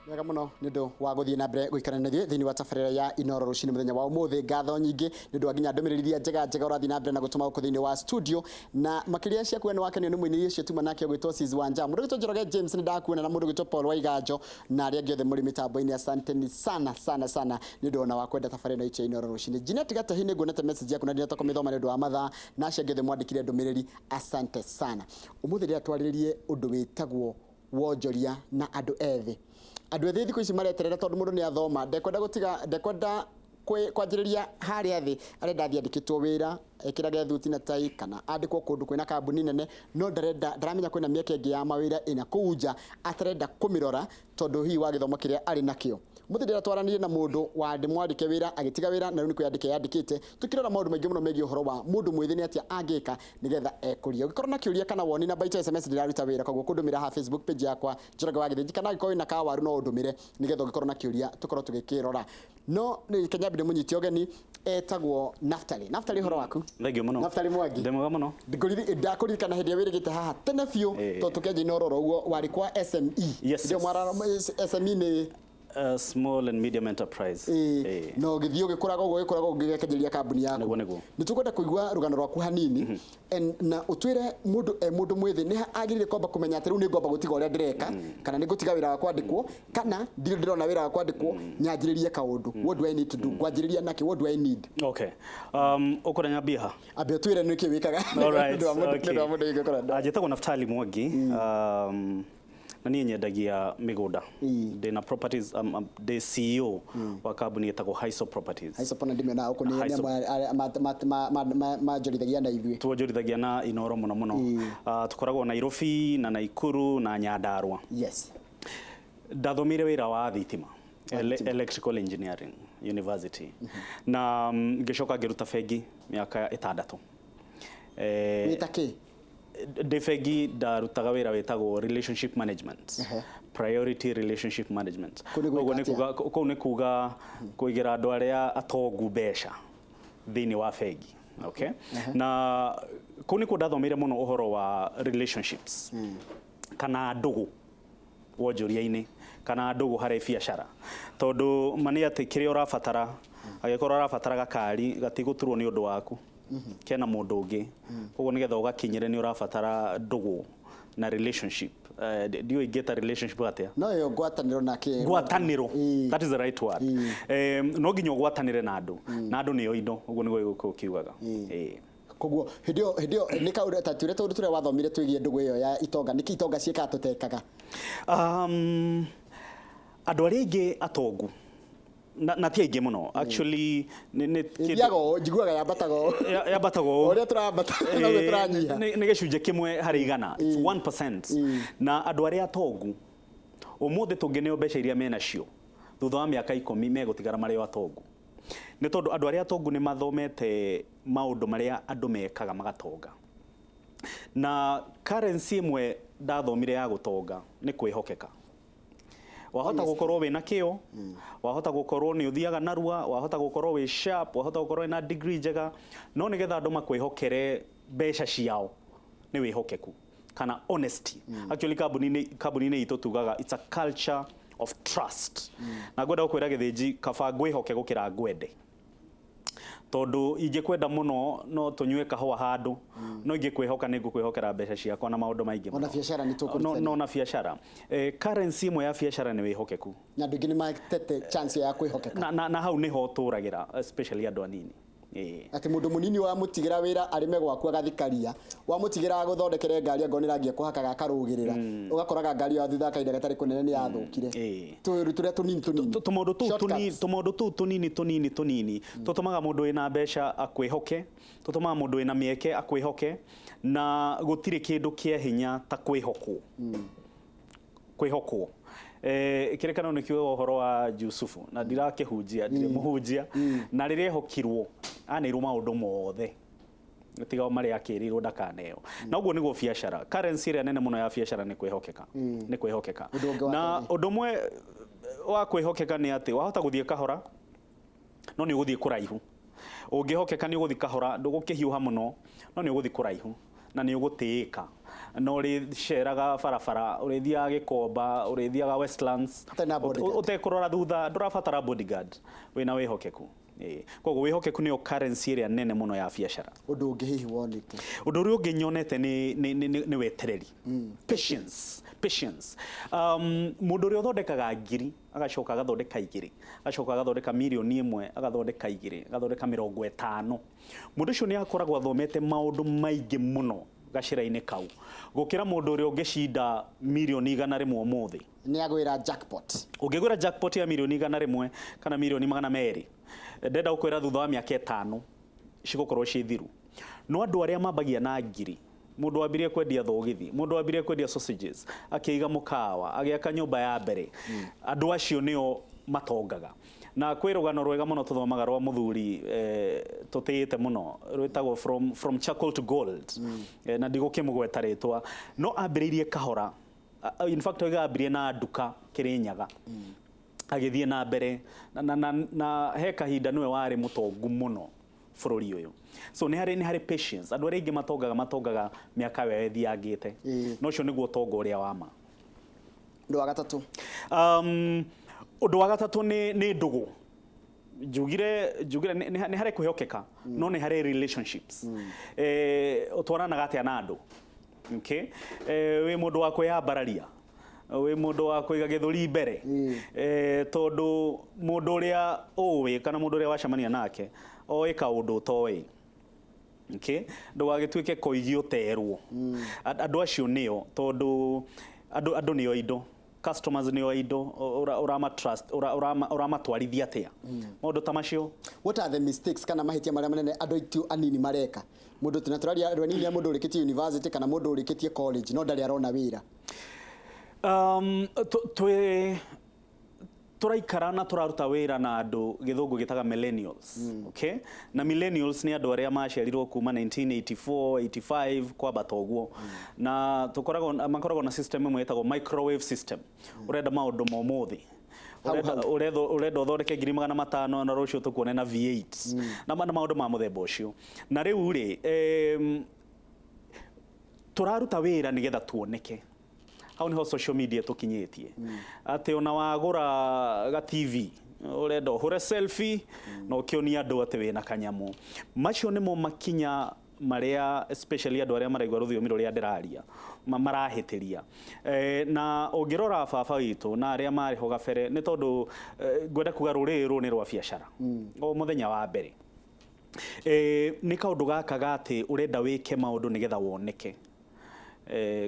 Wega muno nĩ ũndũ wa gũthiĩ na mbere gũikarania thĩinĩ wa tabarĩra ya Inooro rũcinĩ mũthenya wa ũmũthĩ. Ngatho nyingĩ nĩ ũndũ wa nginya ndũmĩrĩri iria njega ũrathiĩ na mbere na gũtũma gũkũ thĩinĩ wa studio, na makĩria ciaku we nĩ wakenio nĩ mũinĩri ũcio tuma nake ũgwĩtwo Sis Wanja, mũndũ ũgwĩtwo Njoroge James nĩ ndakuona, na mũndũ ũgwĩtwo Paul Waiganjo na arĩa angĩ othe mũrĩ mĩtambo-inĩ. Asanteni sana sana sana nĩ ũndũ ona wa kwenda tabarĩra ĩno ya Inooro rũcinĩ. Jeanette Gatahi nĩ nguonete message yaku na ndinatoka kũmĩthoma nĩ ũndũ wa mathaa, na acio angĩ othe mwandĩkire ndũmĩrĩri, asante sana. Ũmũthĩ rĩrĩa twarĩrĩrie ũndũ wĩtagwo wonjoria na andũ ethĩ. Andũ ethĩ thikũ ici mareterera tondũ mũndũ nĩ athoma, ndekwenda kwanjĩrĩria harĩa thĩ arenda athiĩ andĩkĩtwo wĩra, ekĩrage thuti na tai kana andĩkwo kũndũ kwĩna kambuni nene, no ndaramenya kwĩna mĩeke ĩngĩ ya mawĩra ĩna kũu nja atarenda kũmĩrora tondũ hihi wa gĩthomo kĩrĩa arĩ nakĩo. Mũthĩ ndĩra twaranirie na mũndũ mwandĩke wĩra agĩtiga wĩra na rĩu nĩ kwĩyandĩka yandĩkĩte, tũkĩrora maũndũ maingĩ mũno megiĩ ũhoro wa mũndũ mwĩthĩ nĩ atĩa angĩka nĩgetha ekũrie. Ũngĩkorwo na kĩũria kana woni namba itũ SMS ndĩraruta wĩra, koguo kũndũmĩra ha Facebook page yakwa Njoroge wa Gĩthĩnji, kana angĩkorwo wĩna kawaru no ũndũmĩre nĩgetha ũngĩkorwo na kĩũria tũkorwo tũgĩkĩrora. No nĩ Kenya ndĩ mũnyiti ũgeni etagwo Naftali. Naftali, ũhoro waku? Thengio mũno. Naftali Mwangi. Ndemwega mũno. Ndakũririkana hĩndĩ ĩrĩa wĩrĩgĩte haha tene biũ tondũ tũkĩanjia Inooro ũguo warĩ kwa SME. Yes. SME nĩ small and medium enterprise. No gĩthiĩ ũgĩkũraga ũguo ũgĩkenjeria kambuni yaku. Nĩguo. Nĩtũkwenda kũigua rũgano rwaku hanini na ũtwĩre mũndũ mwĩthĩ nĩ agĩrĩire kwamba kũmenya atĩ rĩu nĩ ngomba gũtiga ũrĩa ndĩreka, kana nĩ ngũtiga wĩra wa kwandĩkwo, kana ndirĩ ndĩrona wĩra wa kwandĩkwo, nyanjĩrĩrie kaũndũ. What do I need to do? Ngwanjĩrĩria nake, what do I need? Okay. Ũkũrĩa nyambia ha? Ambe ũtwĩre nĩ kĩĩ wĩkaga. Alright. Okay. Ajĩtagwo Naftali Mwangi. Na niĩ nyendagia mĩgũnda. Ndĩna properties, ndĩ CEO wa kambuni ĩtagwo Haiso Properties. Haiso pana ndĩmena ũkũ nĩ manjorithagia na ithuĩ. Tuonjorithagia na Inooro mũno mũno. Tũkoragwo Nairobi na Naikuru na Nyandarua. Yes. Ndathomire wĩra wa thitima, electrical engineering university, na ngĩcoka ngĩruta bengi mĩaka 6. Wĩta kĩ? Defegi ndarutaga wĩra wĩtagwo relationship management. Priority relationship management. Kũu nĩ kuga kũigĩra andũ arĩa atongu mbeca thĩinĩ wa bengi. Okay? Na kũu nĩ kuo ndathomeire mũno ũhoro wa relationships, kana ndũgũ wonjoria-inĩ, kana ndũgũ harĩ biacara. Tondũ mani atĩ kĩrĩa ũrabatara, agĩkorwo ũrabatara gakari gatigũturwo nĩ ũndũ waku, kena mũndũ ũngĩ, koguo nĩgetha ũgakinyĩre nĩ ũrabatara ndũgũ na relationship. Ndiyo ingĩta relationship atĩa? No yo ngwatanĩro nake. Ngwatanĩro. That is the right word. No nginya ũgwatanĩre na andũ. Na andũ nĩo indo, ũguo nĩguo gũkiugaga. Koguo hĩndĩ ĩyo nĩ kaũndũ ta tuĩre tũrĩa wathomire twĩgiĩ ndũgũ ĩyo ya itonga, nĩkĩ itonga ciĩkaga tũtekaga? Andũ arĩa aingĩ atongu na ti aingĩ mũno actually nĩ njiguaga yambatago ũrĩa tũrambata no tũranyiha, nĩ gĩcunjĩ kĩmwe harĩ igana, 1%. Na andũ arĩa atongu ũmũthĩ tũngĩneo mbeca iria menacio thutha wa mĩaka 10 megũtigara marĩ o atongu, nĩ tondũ andũ arĩa atongu nĩ mathomete maũndũ marĩa andũ mekaga magatonga. Na currency ĩmwe ndathomire ya gũtonga nĩ kwĩhokeka. Wahota gũkorwo wĩna kĩo, wahota gũkorwo nĩ ũthiaga narua, wahota gũkorwo wĩ sharp, wahota gũkorwo wĩna degree njega, no nĩgetha andũ makwĩhokere mbeca ciao nĩ wĩhokeku kana honesty. Actually kambuni-inĩ itũ tugaga it's a culture of trust. Na ngwenda gũkwĩra Gĩthĩnji, kaba ngwĩhoke gũkĩra ngwende. Tondũ ingĩkwenda mũno no tũnyue kahũa handũ, no ingĩkwĩhoka nĩ ngũkwĩhokera mbeca ciakwa na maũndũ maingĩ mũno. Ona biacara nĩ tũkũrutana. No na biacara. Currency ĩmwe ya biacara nĩ wĩhokeku. Na andũ aingĩ nĩ matete chance ya kwĩhokeka. Na hau nĩho tũragĩra, especially andũ anini. Atĩ mũndũ mũnini wamũtigĩra wĩra arĩme gwaku agathikaria, wamũtigĩra gũthondekere ngari angonera ngia kũhakaga akarũgĩrĩra, ũgakoraga ngari ya thutha kaida gatarĩ kũnene nĩ yathũkire. Tũrĩa tũnini tũmaũndũ tũu tũnini tũtũmaga mũndũ wĩna mbeca akwĩhoke, tũtũmaga mũndũ wĩna mĩeke akwĩhoke, na gũtirĩ kĩndũ kĩa hinya ta kwĩhokwo. Kĩrĩkanĩro nĩ kiugaga ũhoro wa Yusufu, na ndirakĩhunjia, ndirĩ mũhunjia, na rĩrĩa ehokirwo anĩrwo maũndũ mothe tiga marĩa akĩrĩirwo ndakaneo. Na ũguo nĩguo biacara. Currency ĩrĩa nene mũno ya biacara nĩ kwĩhokeka. Na ũndũ ũmwe wa kwĩhokeka nĩ atĩ wahota gũthiĩ kahora no nĩ ũgũthiĩ kũraihu. Ũngĩhokeka nĩ ũgũthiĩ kahora, ndũgũkĩhiũha mũno no nĩ ũgũthiĩ kũraihu na nĩ ũgũtĩĩka. no ũrĩceraga barabara ũrĩthiaga Gĩkomba ũrĩthiaga Westlands ũtekurora thutha ndũrabatara bodyguard wĩna wĩhokeku koguo wĩhokeku nĩyo currency ĩrĩa nene mũno ya biacara. Ũndũ ũngĩ hihi wonete? Ũndũ ũrĩa ũngĩ nyonete nĩ wetereri, patience. Mũndũ ũrĩa ũthondekaga ngiri agacoka agathondeka igĩrĩ agacoka agathondeka mirioni ĩmwe agathondeka igĩrĩ agathondeka 50, mũndũ ũcio nĩ akoragwo athomete maũndũ maingĩ mũno gacĩra-inĩ kau gũkĩra mũndũ ũrĩa ũngĩcinda mirioni 100 ũmũthĩ. Nĩ agwĩra jackpot. Ũngĩgwĩra jackpot ya mirioni 100 kana mirioni 200 ndenda gũkwĩra thutha wa mĩaka 5 cigũkorwo ciĩ thiru. No andũ arĩa mambagia na ngiri, mũndũ wambirie kwendia thogithi, mũndũ wambirie kwendia sausages, akĩiga mũkawa, agĩaka nyũmba ya mbere, andũ acio nĩo matongaga. Na kwĩ rũgano rwega mũno tũthomaga rwa mũthuri tũtĩĩte mũno rwĩtagwo from charcoal to gold, na ndigũkĩmũgweta rĩtwa, no ambĩrĩirie kahora, in fact ambirie na nduka Kĩrĩnyaga, agĩthiĩ na mbere na he kahinda nĩwe warĩ mũtongu mũno bũrũri ũyũ. So nĩ harĩ patience. Andũ arĩa aingĩ matongaga mĩaka yao ĩthiangĩte, no ũcio nĩguo ũtonga ũrĩa wa ma. Ũndũ wa gatatũ? Ũndũ wa gatatũ nĩ ndũgũ. Njugire nĩ harĩ kwĩhokeka, no nĩ harĩ relationships. Ũtwaranaga atĩa na andũ? Okay? Wĩ mũndũ wa kwĩyambararia, wĩ mũndũ wa kũiga gĩthũri mbere, tondũ mũndũ ũrĩa ũĩ kana mũndũ ũrĩa wacemania nake oĩ kaũndũ ũtoĩ. Okay? Ndũgagĩtuĩke koigi ũterwo. Andũ acio nĩo, tondũ andũ nĩo indo, customers nĩo indo, ũramatwarithia atĩa maũndũ ta macio. What are the mistakes kana mahĩtia marĩa manene andũ aitũ anini mareka? Mũndũ tunatũraria andũ anini, mũndũ ũrĩkĩtie university kana mũndũ ũrĩkĩtie college no ndarĩ arona wĩra. Tũraikara na tũraruta wĩra na andũ gĩthũngũ gĩtaga millennials. Okay? Na millennials nĩ andũ arĩa maciarirwo kuma 1984, 85 kwambata ũguo. Na makoragwo na system ĩmwe ĩtagwo microwave system. Ũrenda maũndũ momũthĩ. Ũrenda ũthondeke 500 na rũciũ tũkuone na V8 na maũndũ ma mũthemba ũcio. Na rĩu rĩ tũraruta wĩra nĩgetha tuoneke. Hau niho social media tukinyĩtie. Atĩ ona wagũra ga TV urenda ũhũre selfie na ũkĩonia andũ atĩ wĩna kanyamũ. Macio nĩmo makinya marĩa especially andũ arĩa maraigua rũthiomi rũrĩa ndĩraria marahĩtĩria. Na ũngĩrora baba witũ na arĩa marĩ ho gabere nĩ tondũ ngwenda kuga rũrĩrĩ rũrũ nĩ rwa biacara. O mũthenya wa mbere nĩ kaũndũ gaka atĩ ũrenda wĩke maũndũ nĩgetha woneke.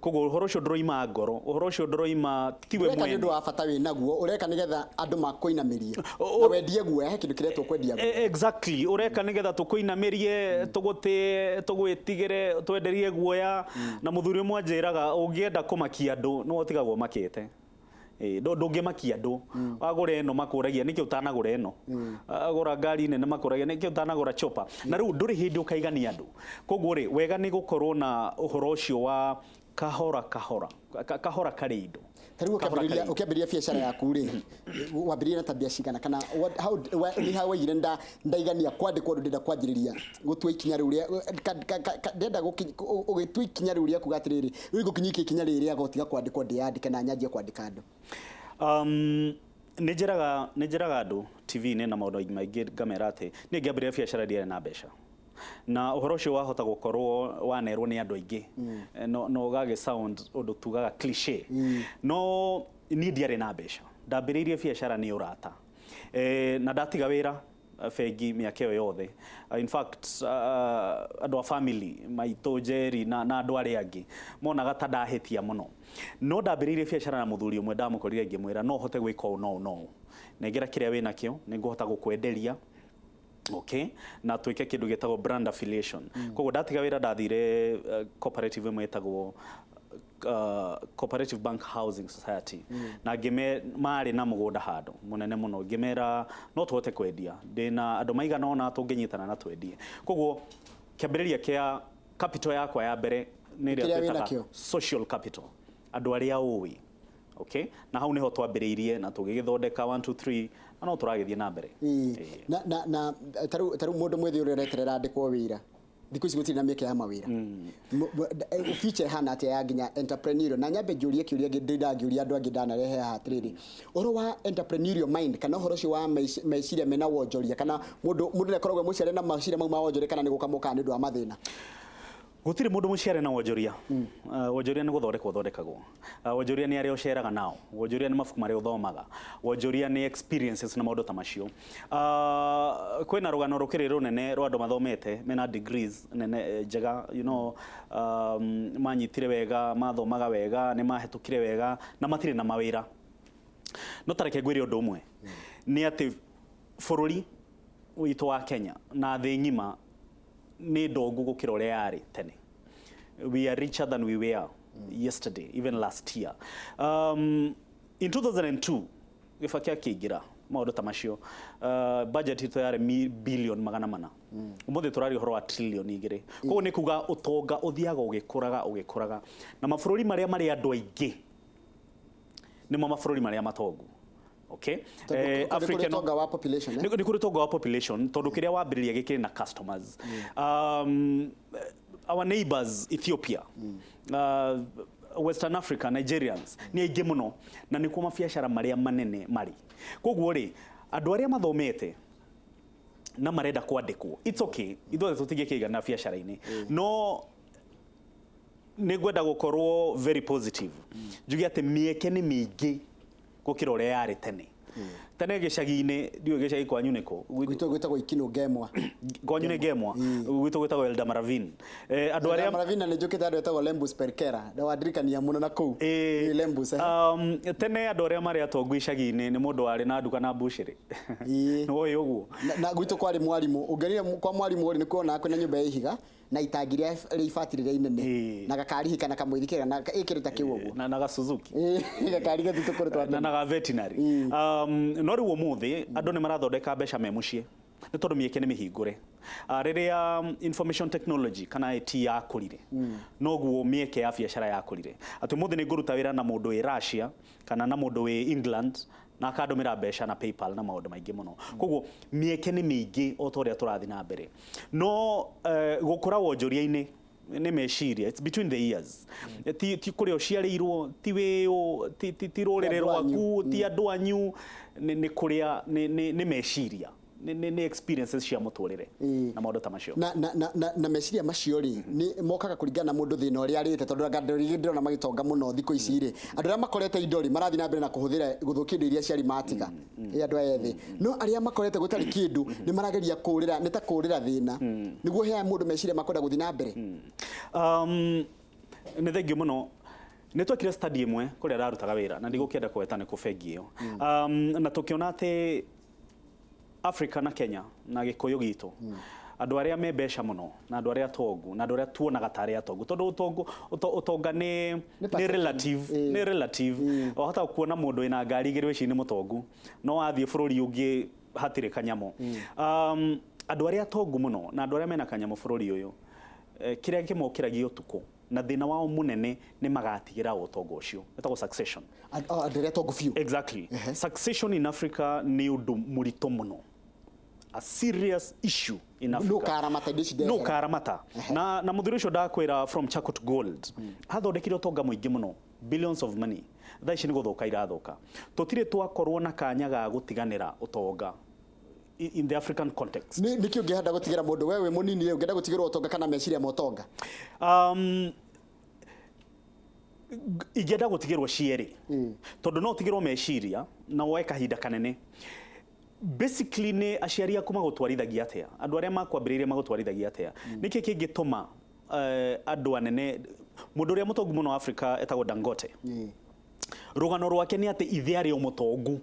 Koguo ũhoro ũcio ndũroima ngoro, ũhoro ũcio ndũroima tiwe mwene. Ũreka nĩ ũndũ wa bata wĩ naguo, ũreka nĩgetha andũ makũinamĩrie na wendie guoya, he kĩndũ kĩrĩa tũkwendia guoya. Exactly, ũreka nĩgetha tũkũinamĩrie, tũgũtĩe, tũgwĩtigĩre, twenderie guoya. Na mũthuri ũmwe anjĩraga ũngĩenda kũmakia andũ no ũtigagwo makĩte. Ndũngĩmakia andũ. Wagũra ĩno makũragia nĩkĩ ũtanagũra ĩno. Agũra ngari nene makũragia nĩkĩ ũtanagũra chopa. Na rĩu ndũrĩ hĩndĩ ũkaigania andũ. Koguo rĩ wega nĩ gũkorwo na ũhoro ũcio wa kahora karĩ indo. Tarĩu ũkĩambĩrĩria biacara yaku rĩ, wambĩrĩria na tabia cigana kana nĩ ha waigire ndaigania kwandĩkwo ũndũ ndĩrenda kwanjĩrĩria gũtua ikinya rĩu rĩa ndenda ũgĩtua ikinya rĩu rĩa kuga atĩrĩrĩ rĩu ngũkinyia ikinya rĩrĩ rĩa gũtiga kwandĩkwo ndĩyandĩke na nyanjie kwandĩka andũ? Nĩ njĩraga andũ TV-inĩ na maũndũ maingĩ ngamera atĩ niĩ ngĩambĩrĩria biacara ndiarĩ na mbeca. Na ũhoro ũcio wahota gũkorwo wanerwo nĩ andũ aingĩ no gagĩ sound ũndũ tugaga cliché. No niĩ ndiarĩ na mbeca, ndambĩrĩirie biacara nĩ ũrata, na ndatiga wĩra bengi mĩaka ĩyo yothe. In fact andũ a family maitũ Njeri na andũ arĩa angĩ monaga ta ndahĩtia mũno. No ndambĩrĩirie biacara na mũthuri ũmwe ndamũkorire ngĩmwĩra no hote gwĩka ũũ no nengera kĩrĩa wĩna kĩo nĩngũhota gũkwenderia. Okay, na twĩke kĩndũ gĩtagwo brand affiliation. Koguo ndatiga wĩra ndathire cooperative ĩmwe ĩtagwo Cooperative Bank Housing Society. Na marĩ na mũgũnda handũ mũnene mũno, ngĩmera no tũhote kwendia, ndĩna andũ maigana ona tũngĩnyitana na twendie. Koguo kĩambĩrĩria kĩa capital yakwa ya mbere nĩ ĩrĩa twĩtaga social capital, andũ arĩa ũĩ. Okay, na hau niho twambĩrĩirie na tũgĩgĩthondeka 1 2 3 no tũragĩthiĩ na mbere. Na tarĩu mũndũ mwĩthĩ ũrĩa ũreterera andĩkwo wĩra thikũ ici gũtirĩ na mĩeke ya mawĩra future hana atĩa ya nginya entrepreneurial na nyambe njũrie kĩũria ndĩrangĩũria andũ angĩ ndanarehe haha atĩrĩrĩ ũhoro wa entrepreneurial mind kana ũhoro ũcio wa meciria mena wonjoria kana mũndũ nĩ akoragwo mũciare na meciria mau ma wonjoria kana nĩ gũkamũka nĩ ũndũ wa mathĩna gutire mundu muciare na wonjoria wonjoria ni guthondekwo thondekagwo wonjoria ni aria uceraga nao wonjoria ni mabuku maria uthomaga wonjoria ni experiences na maundu ta macio kwina rugano rukiri runene rwa andu mathomete mena degrees nene njega manyitire wega mathomaga wega ni mahetukire wega na matire na mawira no tareke ngwire undu umwe ni ati bururi witu wa Kenya na thĩ ng'ima ni ndongu gukira uria yari tene we are richer than we were yesterday even last year in 2002 gifakia kigira maundu ta macio budget ito yari billion magana mana umuthi turari horo wa trillion igire koguo ni kuga utonga uthiaga ugikuraga na mabururi maria mari andu aingi ni mo mabururi maria matongu okay African utonga wa population ni kuri utonga wa population tondu kiria wambiriria gikiri na customers our neighbors Ethiopia Western Africa Nigerians ni aingi muno na ni kuma biashara maria manene mari koguo ri andu aria mathomete na marenda kwandikwo it's okay ithuothe tutige kiigana biashara-ini no ni gwenda gukorwo very positive njugi ati mieke ni mingi gukira uria yari tene tene gicagi-ini ndiwe gicagi kwanyu niko gwitagwo Ikino Ngemwa kwanyu ni Ngemwa gwitagwo Elda Maravin andu aria Maravin ni njukite andu etagwo Lembus Perkera da wadirikania muno na kuu Lembus tene andu aria mari atongu icagi-ini ni mundu wari na nduka na bushiri no uyu uguo na gwitu kwari mwarimu ungerire kwa mwarimu uri ni kuona kwina nyumba ya ihiga na itangiria rifatire inene na gakarihika na kamwirikira na ikirita kiu uguo na ga Suzuki gakariga tutukuru twa na ga veterinary no riu muthi andu ni marathondeka mbeca me mucie ni tondu mieke ni mihingure riria information technology kana IT yakurire noguo mieke ya biashara yakurire ati muthi ni nguruta wira na mundu wi Russia kana na mundu wi England na akandumira mbeca na PayPal na maundu maingi muno koguo mieke ni mingi o toria turathi na mbere no gukura wonjoria-ini ni meciria it's between the years ti kuri uciarirwo ti wiu ti rurire rwaku ti andu anyu ni kuria ni meciria ni experiences cia muturire na maundu ta macio na meciria macio ri ni mokaga kuringana na mundu thina uri arite tondu ngadori ndirona magitonga muno thiko ici ri andu aria makorete indo ri marathi na mbere na kuhuthira guthukia indo iria ciari matiga andu ayethi no aria makorete gutari kindu ni marageria kurira ni ta kurira thina niguo he mundu meciria makwenda guthi na mbere ni thengio muno ni twekire study imwe kuria ararutaga wira na ndigukenda kuweta ni kubengi iyo na tukiona ati Africa na Kenya na gikuyu gitu andu aria me mbeca muno na andu aria atongu na andu aria tuonaga ta aria atongu tondu utonga ni relative hata kuona mundu ina ngari igiri weci ni mutongu no athie bururi ungi hatire kanyamo andu aria atongu muno na andu aria mena kanyamo bururi uyu kiria kimokiragia utuku na thina wao munene ni magatigira utongo ucio etagwo succession andu aria atongu fiu exactly succession in Africa ni undu murito muno a serious issue in Africa no karamata na muthuri ucio ndakwira from Chakot Gold hathondekire utonga muingi muno billions of money thaici ni guthuka irathuka tutire twakorwo na kanya ga gutiganira utonga in the African context ni kio ngehanda gutigira mundu wewe munini leo ngenda gutigirwo utonga kana meciria motonga igenda gutigirwo cieri tondu no utigirwo meciria na woe kahinda kanene basically ni aciari aku magutwarithagia atia andu aria makwambiriria magutwarithagia atia niki kingituma andu anene mundu uria mutongu muno Africa etagwo Dangote rugano rwake ni ati ithe ari umutongu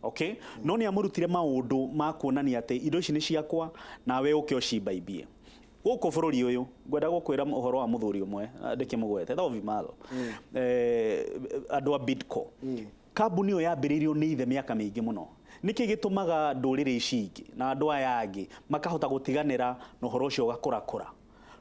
okay no ni amurutire maundu ma kuonania ati indo ici ni ciakwa na we uke ucibaibie guko bururi uyu ngwenda gukwira uhoro wa muthuri umwe ndikimugwete tho vimalo andu a Bidco kambuni yo yambiririo ni ithe miaka mingi muno niki gitumaga ndurire ici ingi na andu aya angi makahota gutiganira no horo ucio gakurakura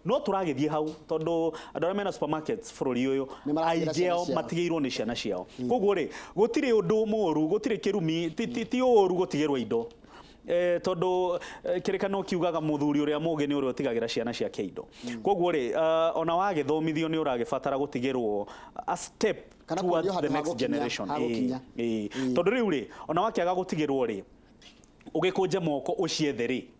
no turagithie hau tondu andu aria mena supermarkets bururi uyu aigeo matigeirwo ni ciana ciao koguo ri gutire undu muru gutire kirumi ti uru gutigirwo indo tondu kirekano kiugaga muthuri uria muge ni uria utigagira ciana cia keindo koguo ri ona wagithomithio ni uragibatara gutigirwo a step towards the next generation tondu riu ri ona wakiaga gutigirwo ri ugikunje moko uciethe ri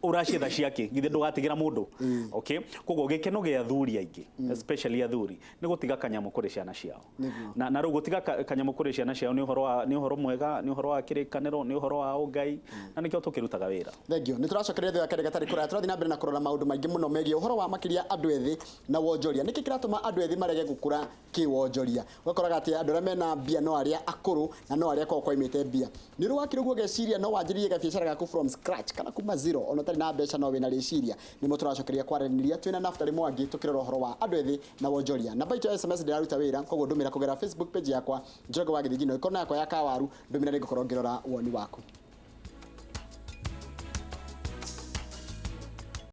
uracietha ciake githe ndugatigira mundu okay koguo gikeno gia athuri aingi especially athuri ni gutiga kanyamu kuri ciana ciao na riu gutiga kanyamu kuri ciana ciao ni uhoro mwega ni uhoro wa kirikaniro ni uhoro wa ungai na nikio tukirutaga wira thengio ni turacokeria thwa kare gatari kura turathi na mbere na kurora maundu maingi muno megie uhoro wa makiria andu ethi na wonjoria niki kiratuma andu ethi marege gukura ki wonjoria ugakoraga ati andu aria mena mbia no aria akuru na no aria kwa imite mbia ni ru wakiruguo geciria no wanjirie gabiacara gaku from scratch kana kuma zero ona tari na mbeca no wina reciria ni mo turacokeria kwaraniria twina Naftali Mwangi tukirora uhoro wa andu ethi na wonjoria namba itu SMS ndiraruta wira koguo ndumira kugera Facebook page yakwa Njoroge wa Githingino ikona yakwa ya Kawaru ndumira ni gukorwo ngirora woni waku.